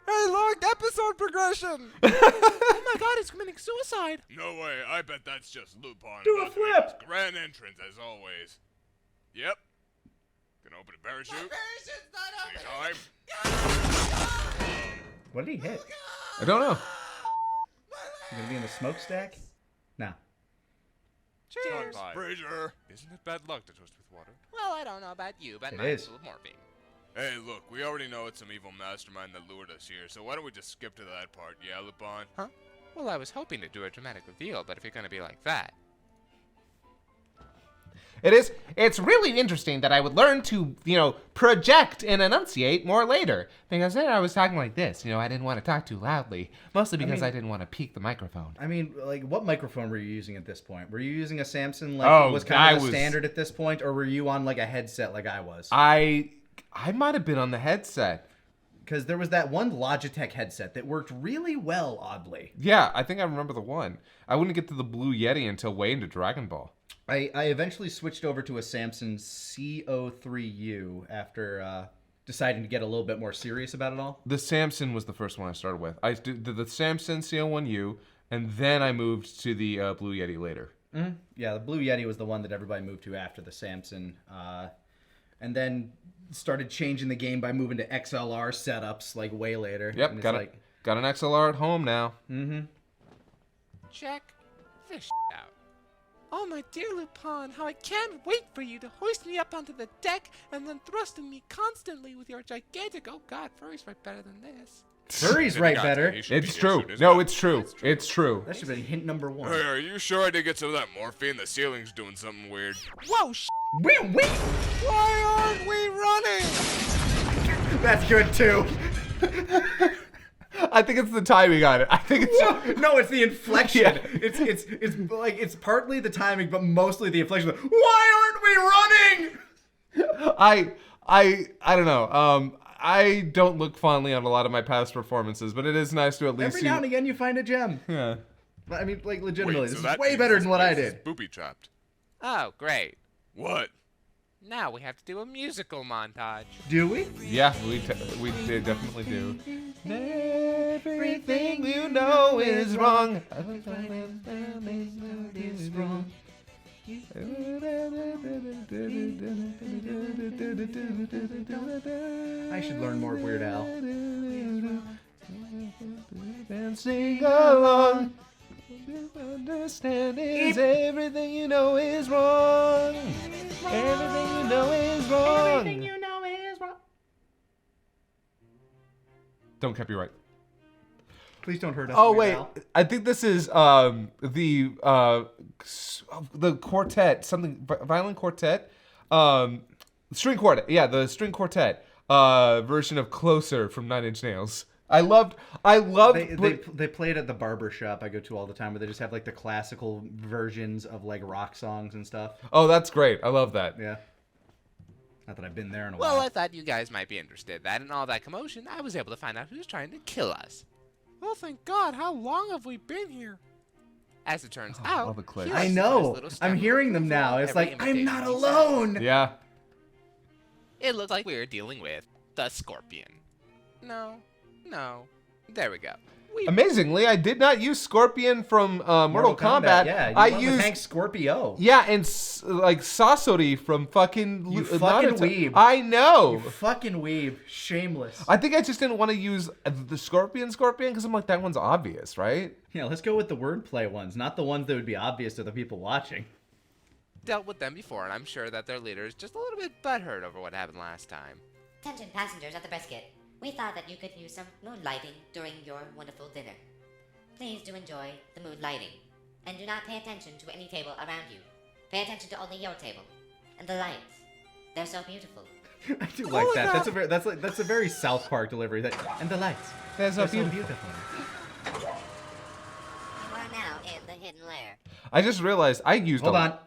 Hey, look, episode progression! Oh my god, he's committing suicide! No way, I bet that's just Lupin. Do a about to make flip. his grand entrance as always. Yep. Gonna open a parachute. Anytime. What did he hit? I don't know. You gonna be in the smokestack? No. Cheers. Fraser. Isn't it bad luck to toast with water? Well, I don't know about you, but It mine's is. full of morphine. Hey, look, we already know it's some evil mastermind that lured us here, so why don't we just skip to that part, yeah, Lupin? Huh? Well, I was hoping to do a dramatic reveal, but if you're gonna be like that... It's really interesting that I would learn to, project and enunciate more later. Because then I was talking like this, I didn't want to talk too loudly. Mostly because I didn't want to peak the microphone. I mean, like, what microphone were you using at this point? Were you using a Samsung, like, Oh, was kind of I a was- standard at this point, or were you on, like, a headset like I was? I might have been on the headset. Because there was that one Logitech headset that worked really well, oddly. Yeah, I think I remember the one. I wouldn't get to the Blue Yeti until way into Dragon Ball. I eventually switched over to a Samsung CO3U after deciding to get a little bit more serious about it all. The Samsung was the first one I started with. I did the Samsung CO1U, and then I moved to the Blue Yeti later. Mm-hmm. Yeah, the Blue Yeti was the one that everybody moved to after the Samsung. And then started changing the game by moving to XLR setups, like, way later. Yep, And it's got an XLR at home now. Mm-hmm. Check this out. Oh, my dear Lupin, how I can't wait for you to hoist me up onto the deck and then thrusting me constantly with your gigantic... Oh, God, furries write better than this. Furries write better. He should be It's here true. soon, isn't No, it? it's true. It's true. That should have been hint number 1. Hey, are you sure I did get some of that morphine? The ceiling's doing something weird. Whoa, Wee wee. Why aren't we running? That's good too. I think it's the timing on it. I think it's No, it's the inflection. Yeah. It's like it's partly the timing, but mostly the inflection. Why aren't we running? I don't know. I don't look fondly on a lot of my past performances, but it is nice to at least Every see. now and again, you find a gem. Yeah. I mean, like legitimately, Wait, this so is that way means better this than what I place is did. booby trapped. Oh, great. What? Now we have to do a musical montage. Do we? Yeah, we definitely do. Everything you know is wrong. Is wrong. I should learn more Weird Al. And sing along. Understand is everything you know is wrong. Everything you know is wrong. Everything you know is wrong. Don't copyright. Please don't hurt us. Oh Weird wait, Al. I think this is the quartet, something violin quartet, string quartet. Yeah, the string quartet version of "Closer" from Nine Inch Nails. I loved. They play it at the barber shop I go to all the time, where they just have like the classical versions of like rock songs and stuff. Oh, that's great. I love that. Yeah. Not that I've been there in a Well, while. I thought you guys might be interested. That in all that commotion, I was able to find out who's trying to kill us. Oh, thank God. How long have we been here? As it turns all out, the clicks. he I likes to put his know. little stamp I'm of hearing them approval now. on It's every like I'm not invitation he alone. Yeah. It looked like we were dealing with the Scorpion. No. There we go. Amazingly, I did not use Scorpion from Mortal Kombat. Yeah, I went with used Hank Scorpio. Yeah, and like Sasori from fucking You fucking weeb. I know. You fucking weeb. Shameless. I think I just didn't want to use the Scorpion because I'm like, that one's obvious, right? Yeah, let's go with the wordplay ones, not the ones that would be obvious to the people watching. Dealt with them before, and I'm sure that their leader is just a little bit butthurt over what happened last time. Attention passengers at the brisket. We thought that you could use some mood lighting during your wonderful dinner. Please do enjoy the mood lighting, and do not pay attention to any table around you. Pay attention to only your table and the lights. They're so beautiful. I do like that. That's a very South Park delivery. And the lights. They're so beautiful. You are now in the hidden lair I just realized I used. Hold on.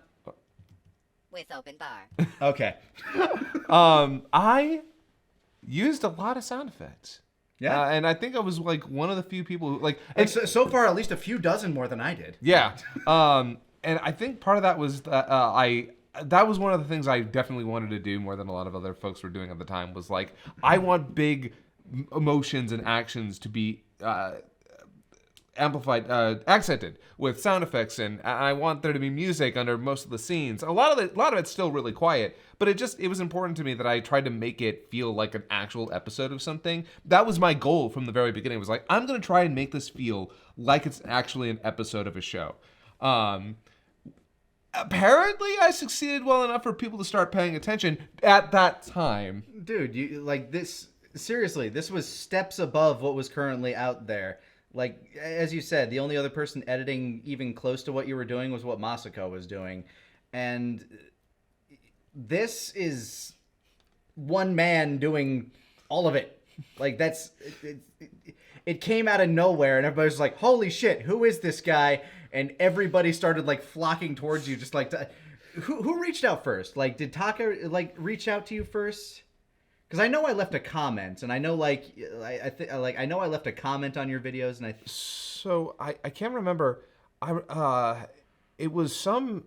with open bar. Okay. I used a lot of sound effects. Yeah. And I think I was like one of the few people who like. And so far, at least a few dozen more than I did. Yeah. And I think part of that was that that was one of the things I definitely wanted to do more than a lot of other folks were doing at the time, was like, I want big emotions and actions to be amplified, accented with sound effects, and I want there to be music under most of the scenes. A lot of it's still really quiet, but it was important to me that I tried to make it feel like an actual episode of something. That was my goal from the very beginning. It was like, I'm gonna try and make this feel like it's actually an episode of a show. Apparently, I succeeded well enough for people to start paying attention at that time. Dude, you like this? Seriously, this was steps above what was currently out there. Like, as you said, the only other person editing even close to what you were doing was what Masako was doing. And this is one man doing all of it. Like, it came out of nowhere, and everybody was like, holy shit, who is this guy? And everybody started, like, flocking towards you, just like, who reached out first? Like, did Taka, like, reach out to you first? Because I know I left a comment, and I know I know I left a comment on your videos, and So I can't remember. It was some.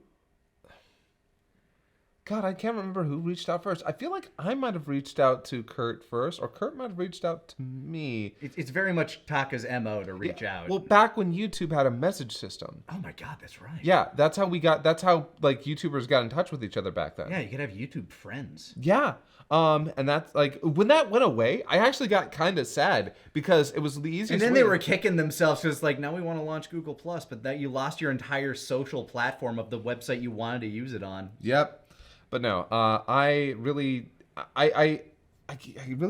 God, I can't remember who reached out first. I feel like I might have reached out to Kurt first, or Kurt might have reached out to me. It's very much Taka's MO to reach out. Well, back when YouTube had a message system. Oh my God, that's right. Yeah, that's how like YouTubers got in touch with each other back then. Yeah, you could have YouTube friends. Yeah. And that's like, when that went away, I actually got kind of sad because it was the easiest. And then way they were kicking themselves because like, now we want to launch Google Plus, but that you lost your entire social platform of the website you wanted to use it on. Yep. But no, I really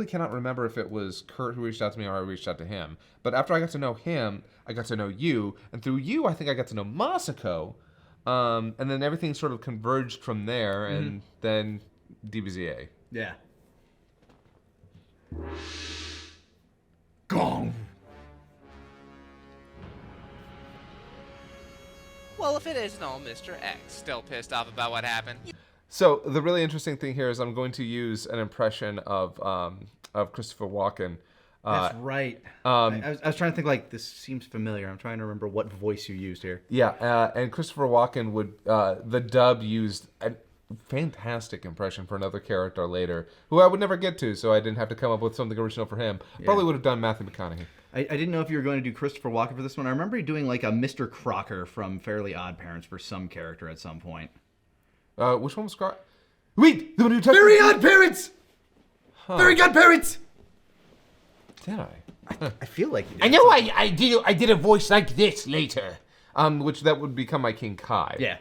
cannot remember if it was Kurt who reached out to me or I reached out to him. But after I got to know him, I got to know you, and through you, I think I got to know Masako. And then everything sort of converged from there, and then DBZA. Yeah. Gong. Well, if it isn't old Mr. X, still pissed off about what happened. So the really interesting thing here is I'm going to use an impression of Christopher Walken. That's right. I was trying to think, like, this seems familiar. I'm trying to remember what voice you used here. Yeah, and Christopher Walken would, the dub used a fantastic impression for another character later, who I would never get to, so I didn't have to come up with something original for him. Yeah. Probably would have done Matthew McConaughey. I didn't know if you were going to do Christopher Walken for this one. I remember you doing, like, a Mr. Crocker from Fairly Odd Parents for some character at some point. Which one was Crocker? Wait! The new Very Odd Parents! Huh. Very Odd Parents! Did I? I feel like you did. I know I did a voice like this later. Which that would become my King Kai. Yeah.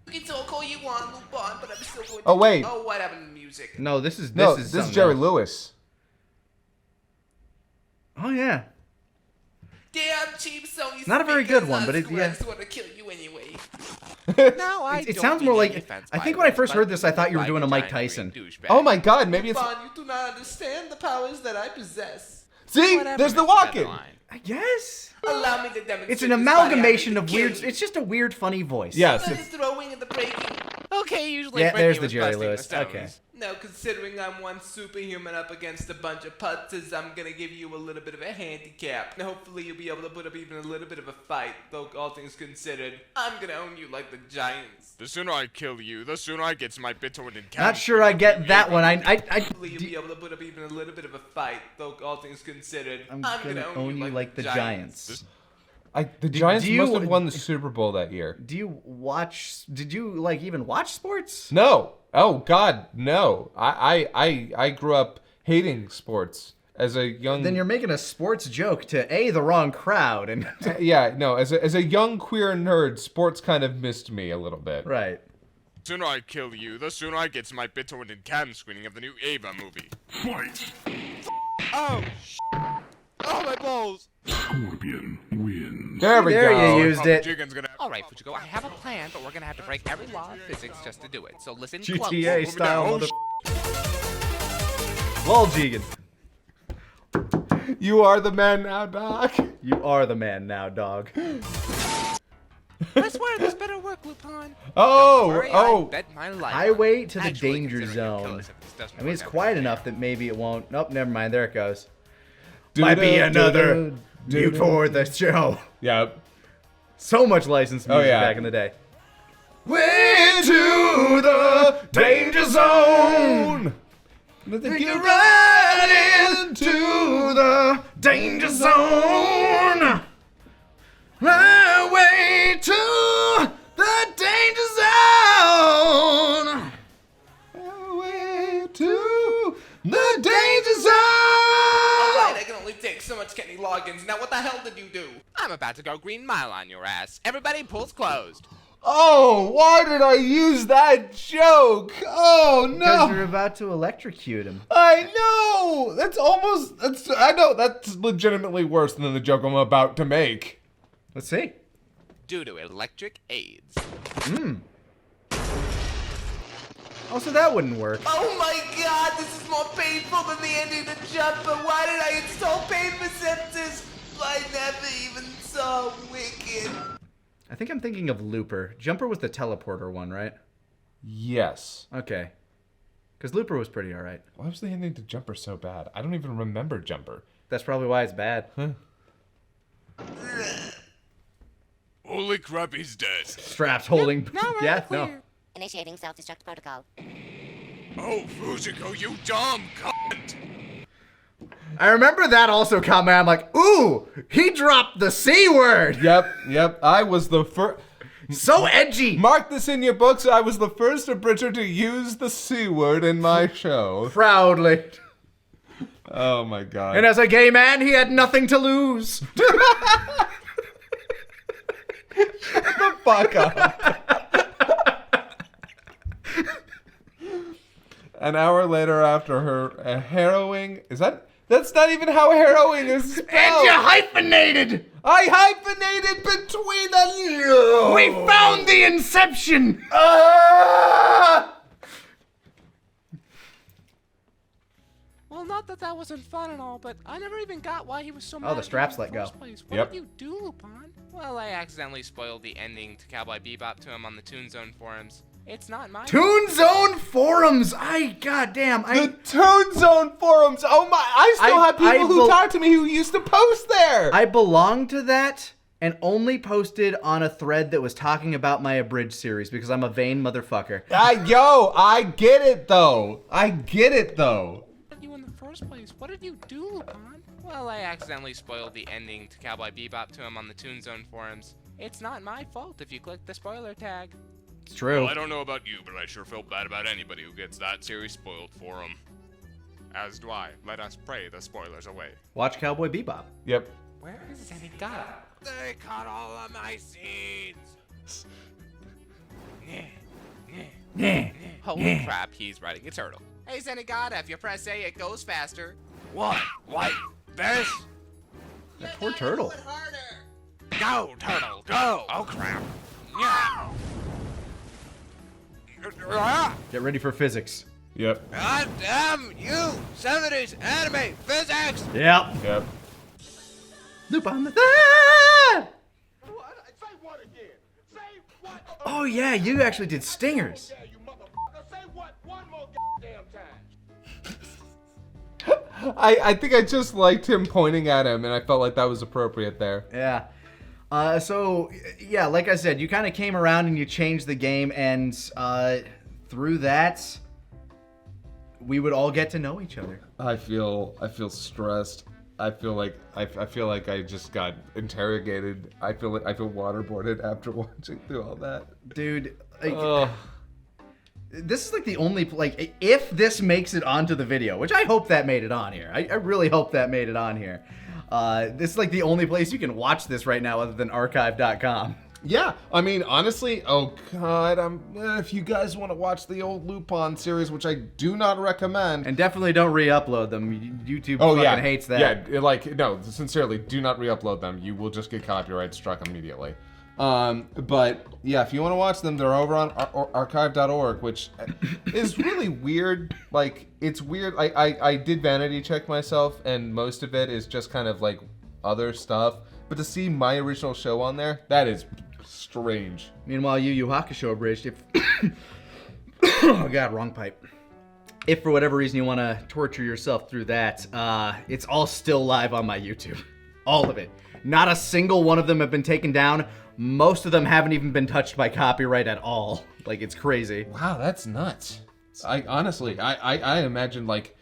You can talk all you want, Lupin, but I'm still going to... Oh, wait. Oh, what happened to music? No, this is Jerry Lewis. Oh, yeah. Damn cheap Sony. Not a very good one, but it, yeah. I just want to kill you anyway. No, it sounds more like... I think when I first heard this, I thought you were doing a Mike Tyson. Oh my god, maybe it's... Lupin, you do not understand the powers that I possess. See? There's the walking. I guess. Allow me to demonstrate. It's an amalgamation of weird... It's just a weird, funny voice. Yes. It's throwing and the breaking. Okay, usually yeah, there's the Jerry Lewis. Okay. Now, considering I'm one superhuman up against a bunch of putzes, I'm gonna give you a little bit of a handicap. Now, hopefully you'll be able to put up even a little bit of a fight, though all things considered, I'm gonna own you like the Giants. The sooner I kill you, the sooner I get my Bitcoin and cash. Not sure I get that one. Hopefully you'll be able to put up even a little bit of a fight, though all things considered, I'm gonna own you like the Giants. The Giants must have won the Super Bowl that year. Did you like even watch sports? No. Oh God, no. I grew up hating sports as a young. Then you're making a sports joke to the wrong crowd and. Yeah, no. As a young queer nerd, sports kind of missed me a little bit. Right. The sooner I kill you, the sooner I get my Bitcoin and cam screening of the new Ava movie. Fight! Oh, oh my balls! Scorpion wins. There we go. There you used it. All right, Fujiko, I have a plan, but we're gonna have to break every law of physics just to do it. So listen GTA close. style mother. Lol, Jigen. You are the man now, dog. You are the man now, dog. I swear this better work, Lupin. I bet my life. Highway to the danger zone. I mean, it's quiet enough that maybe it won't. Nope, never mind. There it goes. Might be another mute for the show. Yep. So much licensed music back in the day. Way to the danger zone. Get right into the danger zone. Way to the danger zone. Way to the danger zone. Alright, I can only take so much Kenny Loggins. Now what the hell did you do? I'm about to go Green Mile on your ass. Everybody pulls closed. Oh, why did I use that joke? Oh, no. Because you're about to electrocute him. I know. I know that's legitimately worse than the joke I'm about to make. Let's see. Due to electric AIDS. Oh, so that wouldn't work. Oh my god, this is more painful than the ending to Jumper. Why did I install pain receptors? I never even saw Wicked. I think I'm thinking of Looper. Jumper was the teleporter one, right? Yes. Okay. Because Looper was pretty alright. Why was the ending to Jumper so bad? I don't even remember Jumper. That's probably why it's bad. Huh. Holy crap, he's dead. Straps holding. Yeah, no. Initiating self-destruct protocol. Oh, Fujiko, you dumb cunt! I remember that also coming. I'm like, ooh, he dropped the C word. Yep. I was the first. So edgy. Mark this in your books. I was the first abridger to use the C word in my show. Proudly. Oh my god. And as a gay man, he had nothing to lose. Shut the fuck up. An hour later, after her harrowing, is that That's not even how harrowing is spelled. And you hyphenated! I hyphenated between the... We found the inception! Well, not that that wasn't fun and all, but I never even got why he was so mad. Oh, the at me straps in the let go. first place. What Yep. did you do, Lupin? Well, I accidentally spoiled the ending to Cowboy Bebop to him on the Toon Zone forums. It's not my Toon Zone forums! Goddamn. The Toon Zone forums! Oh my, I still have people who talk to me who used to post there! I belong to that and only posted on a thread that was talking about my Abridged series because I'm a vain motherfucker. Yo, I get it though. you in the first place. What did you do, Lupin? Well, I accidentally spoiled the ending to Cowboy Bebop to him on the Toon Zone forums. It's not my fault if you click the spoiler tag. It's true. Well, I don't know about you, but I sure felt bad about anybody who gets that series spoiled for them. As do I. Let us pray the spoilers away. Watch Cowboy Bebop. Yep. Where is Zenigata? They cut all of my scenes. Holy crap, he's riding a turtle. Hey, Zenigata, if you press A, it goes faster. What? This? That poor turtle. Go, turtle, go! Oh, crap. Get ready for physics. Yep. God damn you! 70s anime physics! Yep. Lupin the Oh yeah, you actually did stingers. I think I just liked him pointing at him, and I felt like that was appropriate there. Yeah. So, yeah, like I said, you kind of came around and you changed the game, and through that, we would all get to know each other. I feel stressed. I feel like I just got interrogated. I feel waterboarded after watching through all that. Dude, this is like the only, like, if this makes it onto the video, which I hope that made it on here. I really hope that made it on here. This is like the only place you can watch this right now other than archive.com. Yeah, I mean, honestly, oh god, if you guys want to watch the old Lupin series, which I do not recommend. And definitely don't re-upload them. YouTube hates that. Yeah, like, no, sincerely, do not re-upload them. You will just get copyright struck immediately. But yeah, if you want to watch them, they're over on archive.org, which is really weird. Like, it's weird. I did vanity check myself, and most of it is just kind of like other stuff. But to see my original show on there, that is strange. Meanwhile, Yu Hakusho Abridged, if... oh god, wrong pipe. If for whatever reason you want to torture yourself through that, it's all still live on my YouTube. All of it. Not a single one of them have been taken down. Most of them haven't even been touched by copyright at all. Like, it's crazy. Wow, that's nuts. I honestly imagine like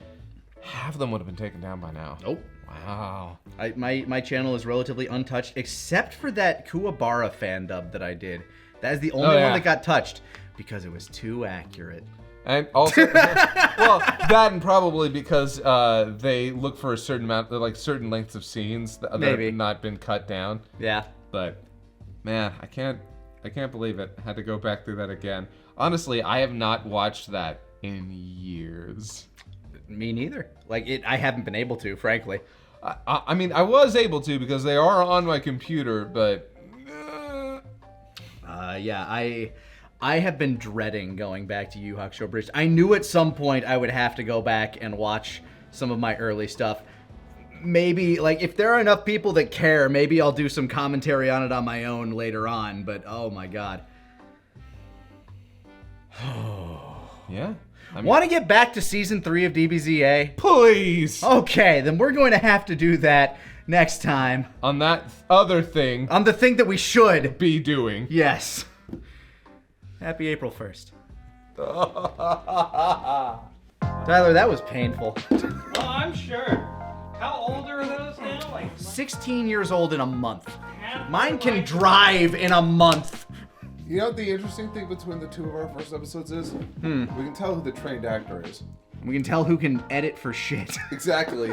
half of them would have been taken down by now. Nope. Wow. My channel is relatively untouched, except for that Kuwabara fan dub that I did. That is the only one that got touched because it was too accurate. And also, well, that and probably because they look for a certain amount, like certain lengths of scenes that have not been cut down. Yeah. But man, I can't believe it. I had to go back through that again. Honestly, I have not watched that in years. Me neither. Like, I haven't been able to, frankly. I mean, I was able to because they are on my computer, but... Yeah, I have been dreading going back to Yu Hakusho Abridged. I knew at some point I would have to go back and watch some of my early stuff. Maybe, like, if there are enough people that care, maybe I'll do some commentary on it on my own later on, but oh my god. Yeah. Want to get back to Season 3 of DBZA? Please! Okay, then we're going to have to do that next time. On that other thing. On the thing that we should be doing. Yes. Happy April 1st. Tyler, that was painful. Well, I'm sure. How old are those now? Like 16 years old in a month. Mine can drive in a month. You know what the interesting thing between the two of our first episodes is? We can tell who the trained actor is. We can tell who can edit for shit. Exactly.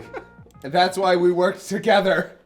And that's why we worked together.